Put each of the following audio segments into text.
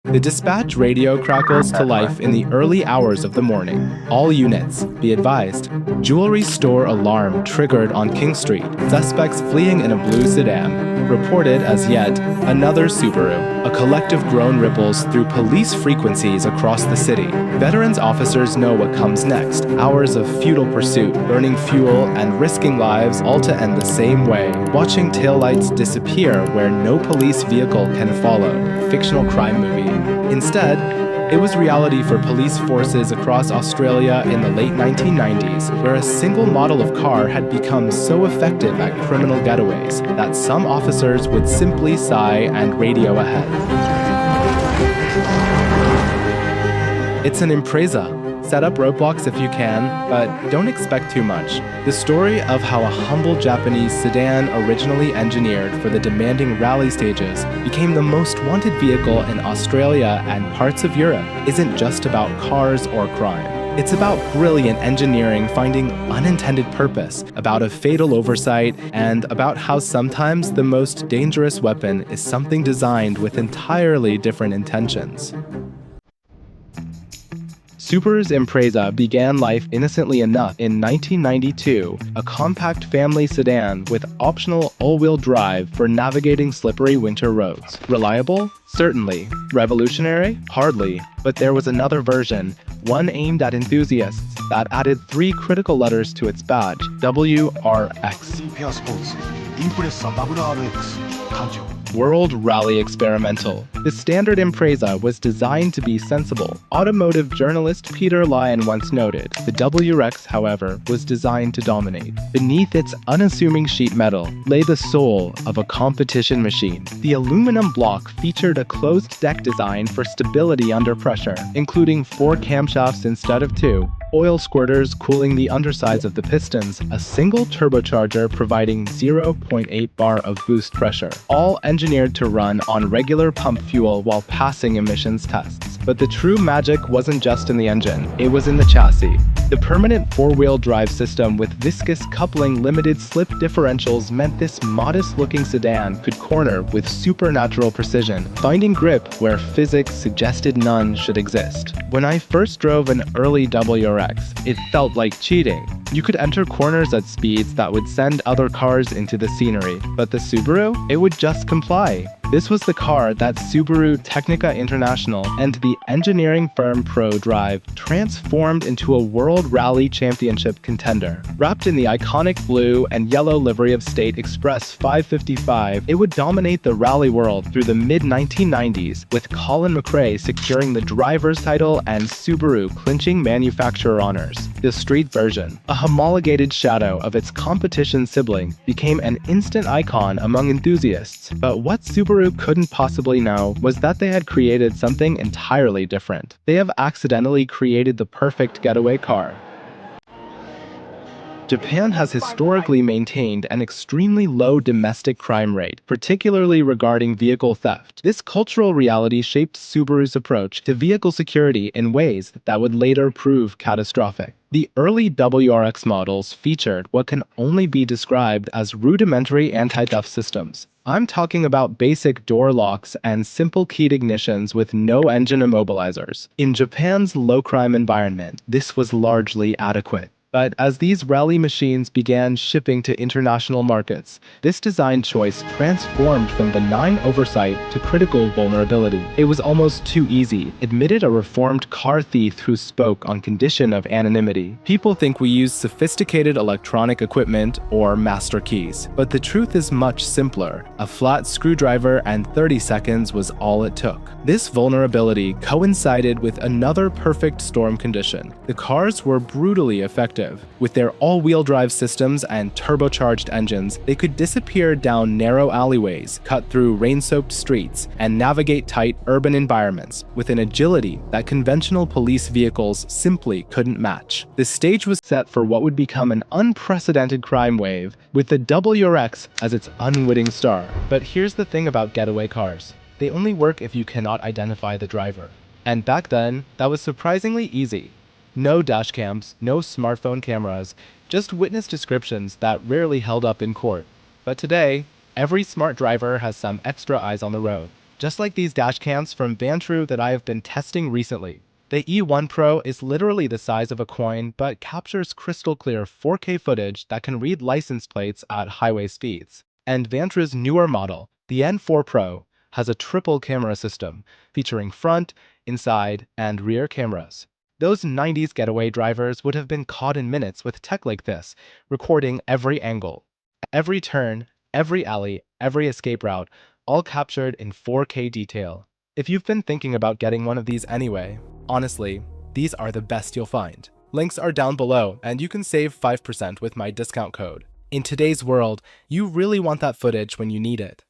The dispatch radio crackles to life in the early hours of the morning. All units, be advised. Jewelry store alarm triggered on King Street. Suspects fleeing in a blue sedan. Reported as yet another Subaru. A collective groan ripples through police frequencies across the city. Veterans officers know what comes next. Hours of futile pursuit, burning fuel and risking lives, all to end the same way. Watching taillights disappear where no police vehicle can follow. Fictional crime movie. Instead, it was reality for police forces across Australia in the late 1990s, where a single model of car had become so effective at criminal getaways that some officers would simply sigh and radio ahead. It's an Impreza. Set up roadblocks if you can, but don't expect too much. The story of how a humble Japanese sedan originally engineered for the demanding rally stages became the most wanted vehicle in Australia and parts of Europe isn't just about cars or crime. It's about brilliant engineering finding unintended purpose, about a fatal oversight, and about how sometimes the most dangerous weapon is something designed with entirely different intentions. Subaru's Impreza began life innocently enough in 1992, a compact family sedan with optional all-wheel drive for navigating slippery winter roads. Reliable? Certainly. Revolutionary? Hardly. But there was another version, one aimed at enthusiasts, that added 3 critical letters to its badge, WRX. World Rally Experimental. The standard Impreza was designed to be sensible. Automotive journalist Peter Lyon once noted, the WRX, however, was designed to dominate. Beneath its unassuming sheet metal lay the soul of a competition machine. The aluminum block featured a closed-deck design for stability under pressure, including 4 camshafts instead of 2, oil squirters cooling the undersides of the pistons, a single turbocharger providing 0.8 bar of boost pressure, all engineered to run on regular pump fuel while passing emissions tests. But the true magic wasn't just in the engine, it was in the chassis. The permanent 4-wheel drive system with viscous coupling limited slip differentials meant this modest-looking sedan could corner with supernatural precision, finding grip where physics suggested none should exist. When I first drove an early WRX, it felt like cheating. You could enter corners at speeds that would send other cars into the scenery, but the Subaru? It would just comply. This was the car that Subaru Technica International and the engineering firm ProDrive transformed into a World Rally Championship contender. Wrapped in the iconic blue and yellow livery of State Express 555, it would dominate the rally world through the mid-1990s, with Colin McRae securing the driver's title and Subaru clinching manufacturer honors. The street version, a homologated shadow of its competition sibling, became an instant icon among enthusiasts. But what Subaru couldn't possibly know was that they had created something entirely different. They have accidentally created the perfect getaway car. Japan has historically maintained an extremely low domestic crime rate, particularly regarding vehicle theft. This cultural reality shaped Subaru's approach to vehicle security in ways that would later prove catastrophic. The early WRX models featured what can only be described as rudimentary anti-theft systems. I'm talking about basic door locks and simple keyed ignitions with no engine immobilizers. In Japan's low-crime environment, this was largely adequate. But as these rally machines began shipping to international markets, this design choice transformed from benign oversight to critical vulnerability. It was almost too easy, admitted a reformed car thief who spoke on condition of anonymity. People think we use sophisticated electronic equipment or master keys, but the truth is much simpler. A flat screwdriver and 30 seconds was all it took. This vulnerability coincided with another perfect storm condition. The cars were brutally effective. With their all-wheel drive systems and turbocharged engines, they could disappear down narrow alleyways, cut through rain-soaked streets, and navigate tight urban environments with an agility that conventional police vehicles simply couldn't match. The stage was set for what would become an unprecedented crime wave, with the WRX as its unwitting star. But here's the thing about getaway cars. They only work if you cannot identify the driver. And back then, that was surprisingly easy. No dashcams, no smartphone cameras, just witness descriptions that rarely held up in court. But today, every smart driver has some extra eyes on the road. just like these dash cams from Vantru that I have been testing recently. The E1 Pro is literally the size of a coin, but captures crystal clear 4K footage that can read license plates at highway speeds. And Vantru's newer model, the N4 Pro, has a triple camera system, featuring front, inside, and rear cameras. Those 90s getaway drivers would have been caught in minutes with tech like this, recording every angle, every turn, every alley, every escape route, all captured in 4K detail. If you've been thinking about getting one of these anyway, honestly, these are the best you'll find. Links are down below, and you can save 5% with my discount code. In today's world, you really want that footage when you need it.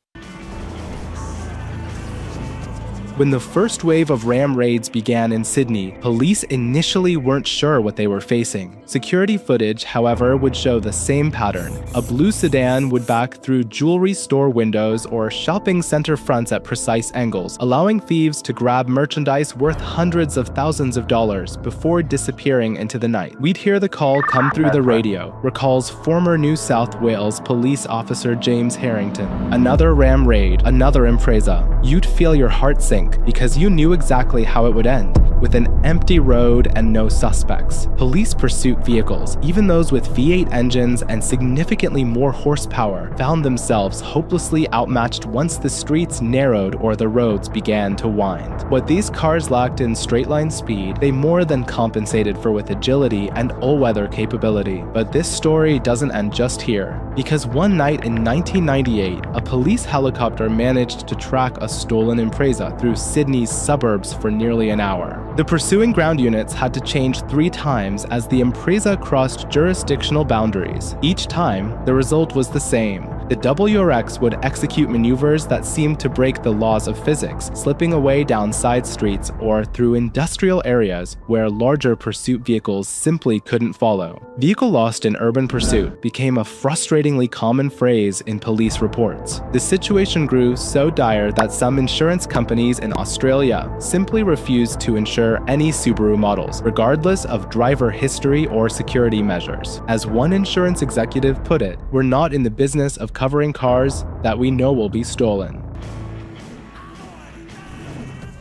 When the first wave of ram raids began in Sydney, police initially weren't sure what they were facing. Security footage, however, would show the same pattern. A blue sedan would back through jewelry store windows or shopping center fronts at precise angles, allowing thieves to grab merchandise worth hundreds of thousands of dollars before disappearing into the night. We'd hear the call come through the radio, recalls former New South Wales police officer James Harrington. Another ram raid, another Impreza. You'd feel your heart sink, because you knew exactly how it would end, with an empty road and no suspects. Police pursuit vehicles, even those with V8 engines and significantly more horsepower, found themselves hopelessly outmatched once the streets narrowed or the roads began to wind. What these cars lacked in straight-line speed, they more than compensated for with agility and all-weather capability. But this story doesn't end just here, because one night in 1998, a police helicopter managed to track a stolen Impreza through Sydney's suburbs for nearly an hour. The pursuing ground units had to change 3 times as the Impreza crossed jurisdictional boundaries. Each time, the result was the same. The WRX would execute maneuvers that seemed to break the laws of physics, slipping away down side streets or through industrial areas where larger pursuit vehicles simply couldn't follow. "Vehicle lost in urban pursuit" became a frustratingly common phrase in police reports. The situation grew so dire that some insurance companies in Australia simply refused to insure any Subaru models, regardless of driver history or security measures. As one insurance executive put it, "We're not in the business of covering cars that we know will be stolen."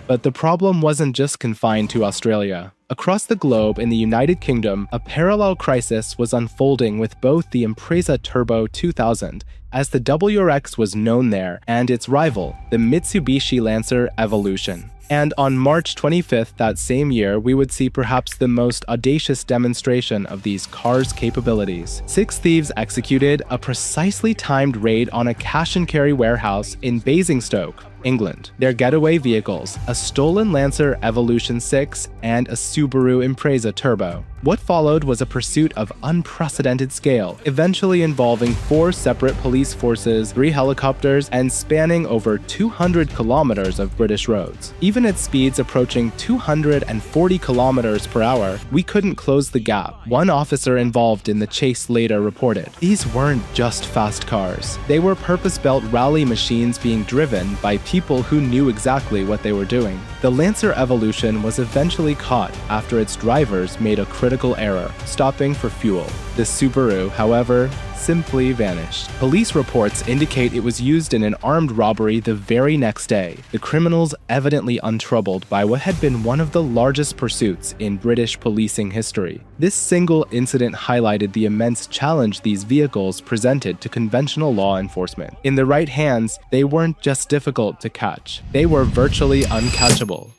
But the problem wasn't just confined to Australia. Across the globe in the United Kingdom, a parallel crisis was unfolding with both the Impreza Turbo 2000, as the WRX was known there, and its rival, the Mitsubishi Lancer Evolution. And on March 25th that same year, we would see perhaps the most audacious demonstration of these cars' capabilities. 6 thieves executed a precisely timed raid on a cash-and-carry warehouse in Basingstoke, England. Their getaway vehicles, a stolen Lancer Evolution 6 and a Subaru Impreza Turbo. What followed was a pursuit of unprecedented scale, eventually involving 4 separate police forces, 3 helicopters, and spanning over 200 kilometers of British roads. Even at speeds approaching 240 kilometers per hour, we couldn't close the gap. One officer involved in the chase later reported, "These weren't just fast cars. They were purpose-built rally machines being driven by people who knew exactly what they were doing." The Lancer Evolution was eventually caught after its drivers made a critical error, stopping for fuel. The Subaru, however, simply vanished. Police reports indicate it was used in an armed robbery the very next day, the criminals evidently untroubled by what had been one of the largest pursuits in British policing history. This single incident highlighted the immense challenge these vehicles presented to conventional law enforcement. In the right hands, they weren't just difficult to catch, they were virtually uncatchable.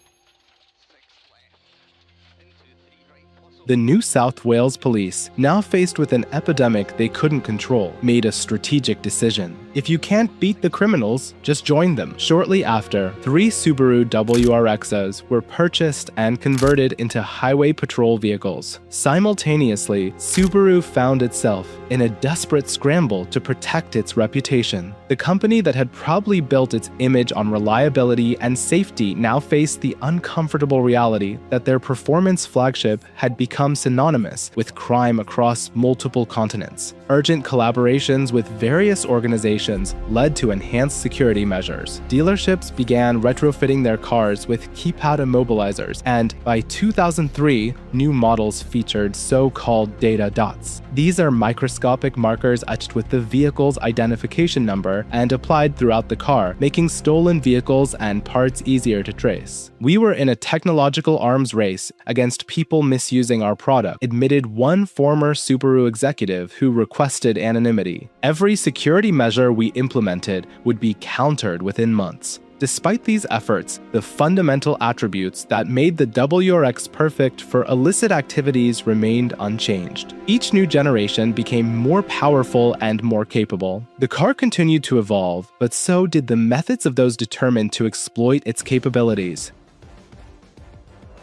The New South Wales Police, now faced with an epidemic they couldn't control, made a strategic decision. If you can't beat the criminals, just join them. Shortly after, 3 Subaru WRXs were purchased and converted into highway patrol vehicles. Simultaneously, Subaru found itself in a desperate scramble to protect its reputation. The company that had probably built its image on reliability and safety now faced the uncomfortable reality that their performance flagship had become synonymous with crime across multiple continents. Urgent collaborations with various organizations regulations led to enhanced security measures. Dealerships began retrofitting their cars with keypad immobilizers, and by 2003, new models featured so-called data dots. These are microscopic markers etched with the vehicle's identification number and applied throughout the car, making stolen vehicles and parts easier to trace. "We were in a technological arms race against people misusing our product," admitted one former Subaru executive who requested anonymity. "Every security measure we implemented would be countered within months." Despite these efforts, the fundamental attributes that made the WRX perfect for illicit activities remained unchanged. Each new generation became more powerful and more capable. The car continued to evolve, but so did the methods of those determined to exploit its capabilities.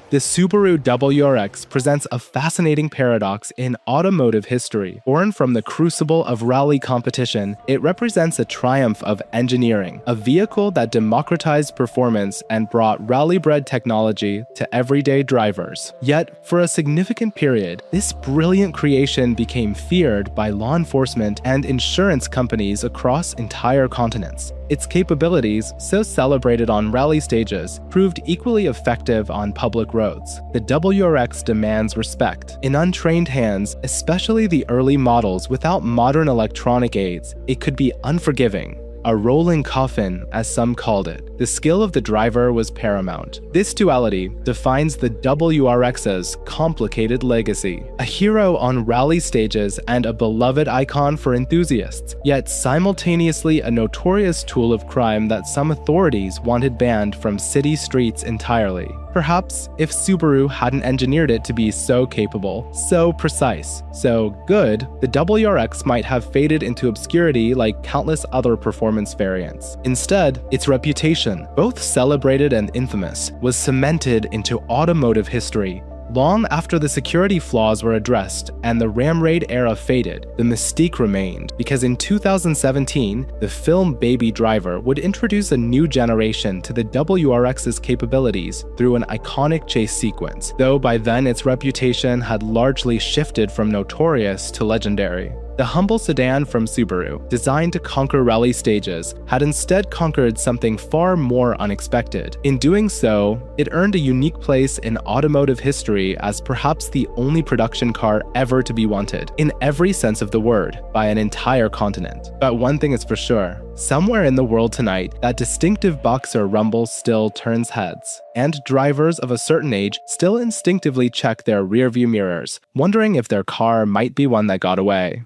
The Subaru WRX presents a fascinating paradox in automotive history. Born from the crucible of rally competition, it represents a triumph of engineering, a vehicle that democratized performance and brought rally-bred technology to everyday drivers. Yet, for a significant period, this brilliant creation became feared by law enforcement and insurance companies across entire continents. Its capabilities, so celebrated on rally stages, proved equally effective on public roads. The WRX demands respect. In untrained hands, especially the early models without modern electronic aids, it could be unforgiving. A rolling coffin, as some called it. The skill of the driver was paramount. This duality defines the WRX's complicated legacy. A hero on rally stages and a beloved icon for enthusiasts, yet simultaneously a notorious tool of crime that some authorities wanted banned from city streets entirely. Perhaps if Subaru hadn't engineered it to be so capable, so precise, so good, the WRX might have faded into obscurity like countless other performance variants. Instead, its reputation, both celebrated and infamous, was cemented into automotive history. Long after the security flaws were addressed and the Ram Raid era faded, the mystique remained, because in 2017, the film Baby Driver would introduce a new generation to the WRX's capabilities through an iconic chase sequence, though by then its reputation had largely shifted from notorious to legendary. The humble sedan from Subaru, designed to conquer rally stages, had instead conquered something far more unexpected. In doing so, it earned a unique place in automotive history as perhaps the only production car ever to be wanted, in every sense of the word, by an entire continent. But one thing is for sure, somewhere in the world tonight, that distinctive boxer rumble still turns heads, and drivers of a certain age still instinctively check their rearview mirrors, wondering if their car might be one that got away.